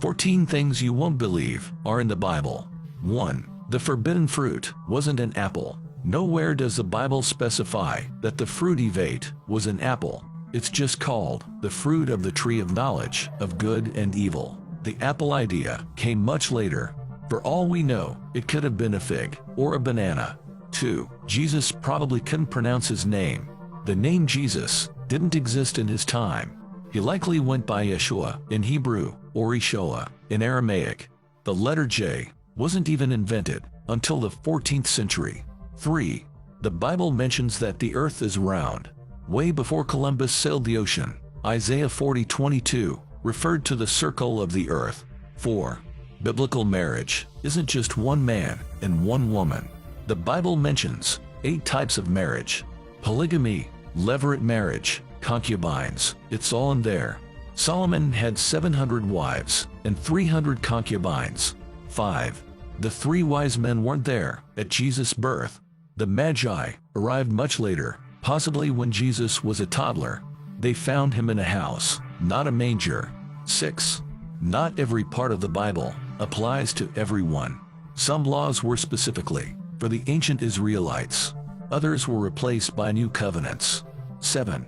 14 things you won't believe are in the Bible. 1. The forbidden fruit wasn't an apple. Nowhere does the Bible specify that the fruit Eve ate was an apple. It's just called the fruit of the tree of knowledge of good and evil. The apple idea came much later. For all we know, it could have been a fig or a banana. 2. Jesus probably couldn't pronounce his name. The name Jesus didn't exist in his time. He likely went by Yeshua in Hebrew or Yeshua in Aramaic. The letter J wasn't even invented until the 14th century. 3. The Bible mentions that the earth is round. Way before Columbus sailed the ocean, Isaiah 40:22 referred to the circle of the earth. 4. Biblical marriage isn't just one man and one woman. The Bible mentions 8 types of marriage. Polygamy, levirate marriage, concubines, it's all in there. Solomon had 700 wives and 300 concubines. 5. The 3 wise men weren't there at Jesus' birth. The Magi arrived much later, possibly when Jesus was a toddler. They found him in a house, not a manger. 6. Not every part of the Bible applies to everyone. Some laws were specifically for the ancient Israelites. Others were replaced by new covenants. 7.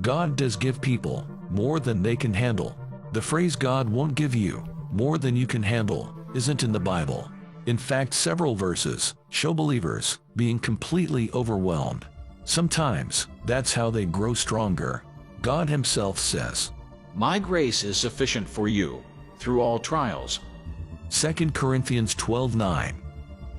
God does give people more than they can handle. The phrase God won't give you more than you can handle isn't in the Bible. In fact, several verses show believers being completely overwhelmed. Sometimes that's how they grow stronger. God himself says, "My grace is sufficient for you, through all trials." 2 Corinthians 12:9.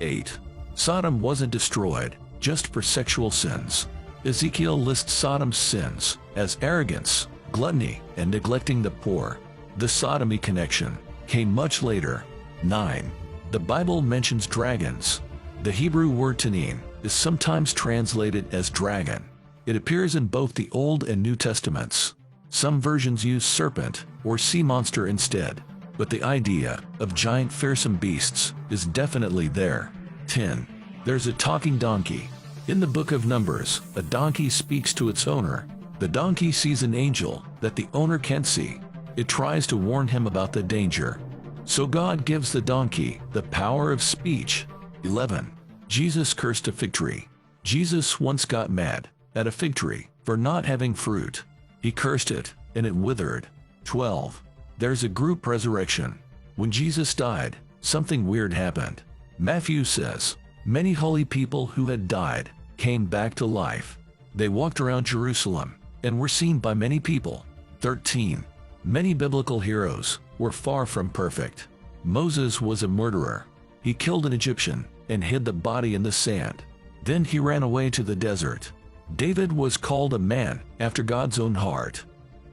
8. Sodom wasn't destroyed just for sexual sins. Ezekiel lists Sodom's sins as arrogance, gluttony, and neglecting the poor. The sodomy connection came much later. 9. The Bible mentions dragons. The Hebrew word tanin is sometimes translated as dragon. It appears in both the Old and New Testaments. Some versions use serpent or sea monster instead, but the idea of giant fearsome beasts is definitely there. 10. There's a talking donkey. In the book of Numbers, a donkey speaks to its owner. The donkey sees an angel that the owner can't see. It tries to warn him about the danger. So God gives the donkey the power of speech. 11. Jesus cursed a fig tree. Jesus once got mad at a fig tree for not having fruit. He cursed it, and it withered. 12. There's a group resurrection. When Jesus died, something weird happened. Matthew says, many holy people who had died came back to life. They walked around Jerusalem and were seen by many people. 13. Many biblical heroes were far from perfect. Moses was a murderer. He killed an Egyptian and hid the body in the sand. Then he ran away to the desert. David was called a man after God's own heart.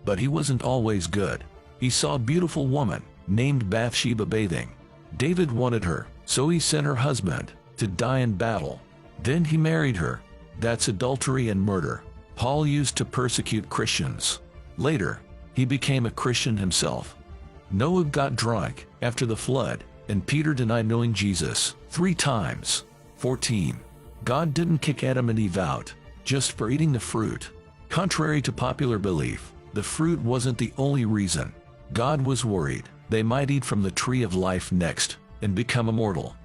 But he wasn't always good. He saw a beautiful woman named Bathsheba bathing. David wanted her, so he sent her husband to die in battle. Then he married her. That's adultery and murder. Paul used to persecute Christians. Later, he became a Christian himself. Noah got drunk after the flood, and Peter denied knowing Jesus 3 times. 14. God didn't kick Adam and Eve out just for eating the fruit. Contrary to popular belief, the fruit wasn't the only reason. God was worried they might eat from the tree of life next and become immortal.